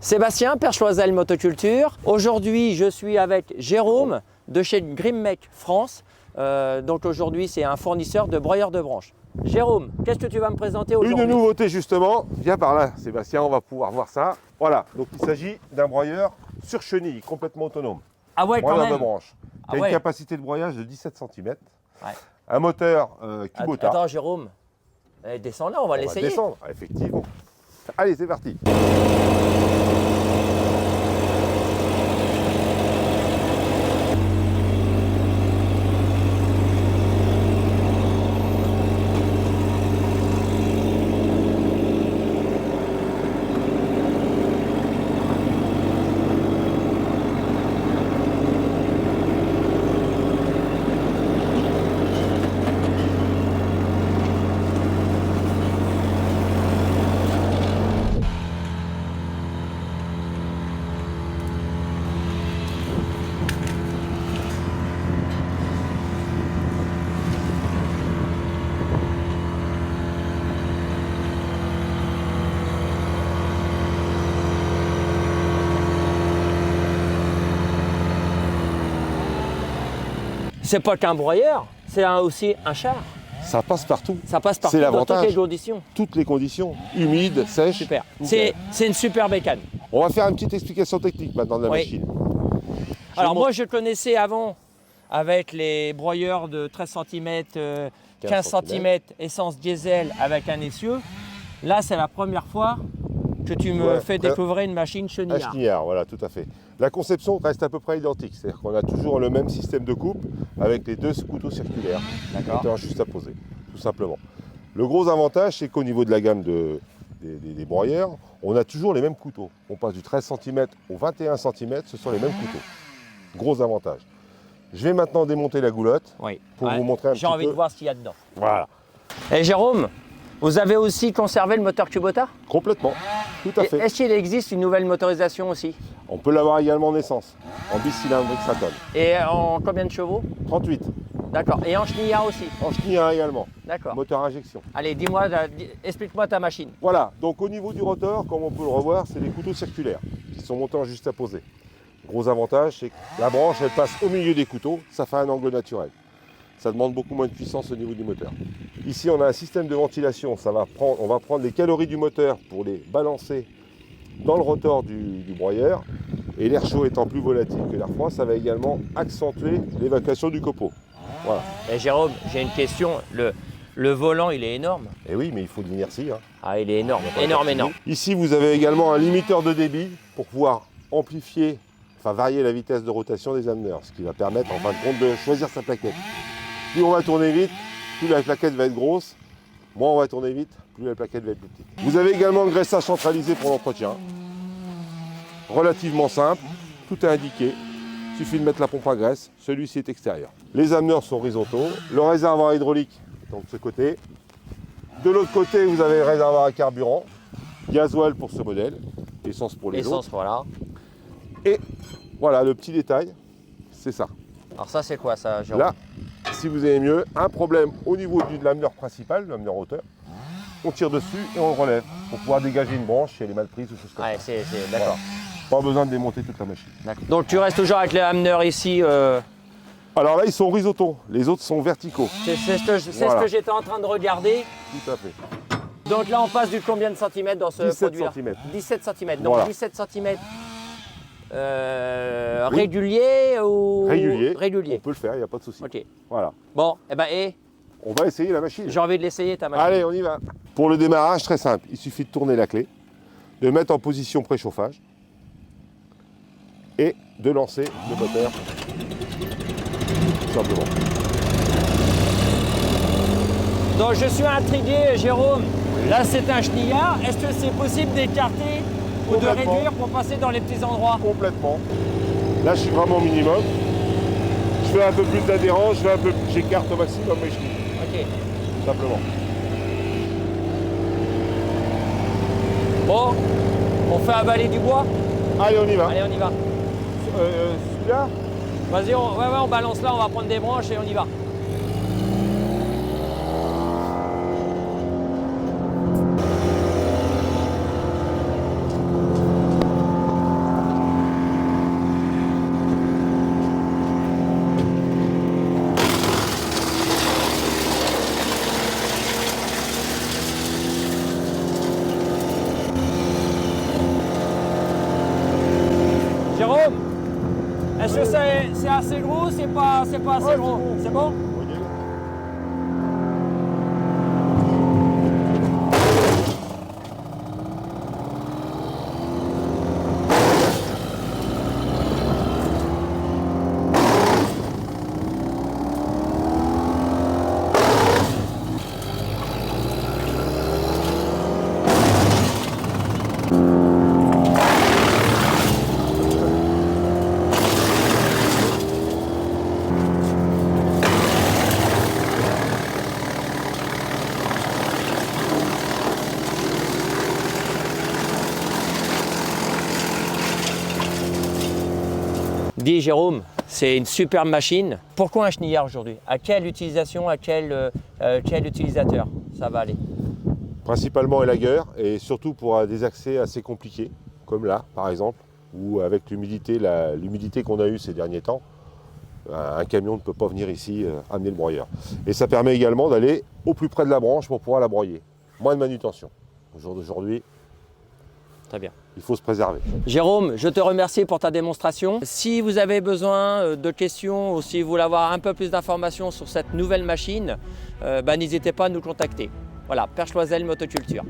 Sébastien, Perchoiselle Motoculture. Aujourd'hui, je suis avec Jérôme de chez Grimmec France. Donc aujourd'hui, c'est un fournisseur de broyeurs de branches. Jérôme, qu'est-ce que tu vas me présenter aujourd'hui? Une nouveauté justement, viens par là Sébastien, on va pouvoir voir ça. Voilà, donc il s'agit d'un broyeur sur chenille, complètement autonome. Ah ouais, quand Broyeur même. de branche. Ah Il a ouais. une capacité de broyage de 17 cm. Ouais. Un moteur Kubota. Attends Jérôme, descends là, on va On va l'essayer. descendre, effectivement. Allez, c'est parti. C'est pas qu'un broyeur, c'est aussi un char. Ça passe partout. Ça passe partout C'est dans toutes l'avantage. les conditions. Toutes les conditions, humides, sèches. Super. Nickel. C'est une super bécane. On va faire une petite explication technique maintenant de la Oui. machine. Alors moi je connaissais avant avec les broyeurs de 13 cm, 15 cm essence diesel avec un essieu. Là c'est la première fois que tu me Ouais, fais découvrir une machine Un chenillard. chenillard, voilà, tout à fait. La conception reste à peu près identique, c'est-à-dire qu'on a toujours le même système de coupe avec les deux couteaux circulaires. D'accord. Moteur juste à poser, tout simplement. Le gros avantage, c'est qu'au niveau de la gamme des broyeurs, on a toujours les mêmes couteaux. On passe du 13 cm au 21 cm, ce sont les mêmes couteaux. Gros avantage. Je vais maintenant démonter la goulotte Oui. pour vous montrer un petit J'ai envie peu. de voir ce qu'il y a dedans. Voilà, Et Jérôme, vous avez aussi conservé le moteur Kubota? complètement, tout à fait. Est-ce qu'il existe une nouvelle motorisation aussi? On peut l'avoir également en essence, en bicylindrique Saturn. Et en combien de chevaux? 38, D'accord. Et en chenillard aussi? en chenillard également, D'accord. moteur injection. Allez, explique-moi ta machine. Voilà, donc au niveau du rotor, comme on peut le revoir, c'est des couteaux circulaires qui sont montés en juste à poser. Gros avantage, c'est que la branche, elle passe au milieu des couteaux, ça fait un angle naturel. Ça demande beaucoup moins de puissance au niveau du moteur. Ici, on a un système de ventilation, on va prendre les calories du moteur pour les balancer dans le rotor du broyeur. Et l'air chaud étant plus volatile que l'air froid, ça va également accentuer l'évacuation du copeau. Voilà. Et Jérôme, j'ai une question. Le volant, il est énorme. Et oui, mais il faut de l'inertie. Ah, il est énorme. Énorme, énorme. Ici, vous avez également un limiteur de débit pour pouvoir amplifier, enfin varier la vitesse de rotation des ameneurs, ce qui va permettre en fin de compte de choisir sa plaquette. Plus on va tourner vite, plus la plaquette va être grosse. Moins on va tourner vite, plus la plaquette va être plus petite. Vous avez également un graissage centralisé pour l'entretien. Relativement simple, tout est indiqué. Il suffit de mettre la pompe à graisse, celui-ci est extérieur. Les ameneurs sont horizontaux, le réservoir hydraulique est donc de ce côté. De l'autre côté, vous avez le réservoir à carburant, gasoil pour ce modèle, essence pour les Essence, autres. voilà. Et voilà, le petit détail, c'est ça. Alors ça, c'est quoi ça, Jérôme? Là, si vous aimez mieux, un problème au niveau de l'ameneur principal, l'ameneur hauteur, on tire dessus et on le relève pour pouvoir dégager une branche si elle est mal prise ou chose comme Ouais, ça. d'accord. Pas besoin de démonter toute la machine. D'accord. Donc tu restes toujours avec les ameneurs ici. Alors là, ils sont horizontaux, les autres sont verticaux. C'est ce Voilà. que j'étais en train de regarder. Tout à fait. Donc là, on passe du combien de centimètres dans ce 17 produit-là? centimètres. 17 cm. Donc Voilà. 17 cm régulier ou Régulier. On régulier. peut le faire, il n'y a pas de souci. Ok. Voilà. Bon, On va essayer la machine. j'ai envie de l'essayer ta machine. Allez, on y va. Pour le démarrage, très simple. Il suffit de tourner la clé, de mettre en position préchauffage et de lancer le moteur. Tout simplement. Donc je suis intrigué, Jérôme. Là, c'est un chenillard. Est-ce que c'est possible d'écarter ou de Complètement. réduire pour passer dans les petits endroits? Complètement. Là, je suis vraiment au minimum. Je fais un peu plus d'adhérence, j'écarte au maximum mes chevilles, Ok. tout simplement. Bon, on fait avaler du bois. Allez, on y va. Allez, on y va. Celui-là, Vas-y, on balance là, on va prendre des branches et on y va. Est-ce que c'est assez gros? C'est pas assez gros. C'est bon? Dis Jérôme, c'est une superbe machine. Pourquoi un chenillard aujourd'hui? À quelle utilisation, à quel utilisateur ça va aller? Principalement élagueur et surtout pour des accès assez compliqués, comme là par exemple, où avec l'humidité qu'on a eue ces derniers temps, un camion ne peut pas venir ici amener le broyeur. Et ça permet également d'aller au plus près de la branche pour pouvoir la broyer. Moins de manutention. Au jour d'aujourd'hui, Très bien. il faut se préserver. Jérôme, je te remercie pour ta démonstration. Si vous avez besoin de questions ou si vous voulez avoir un peu plus d'informations sur cette nouvelle machine, n'hésitez pas à nous contacter. Voilà, Perche Loisel Motoculture.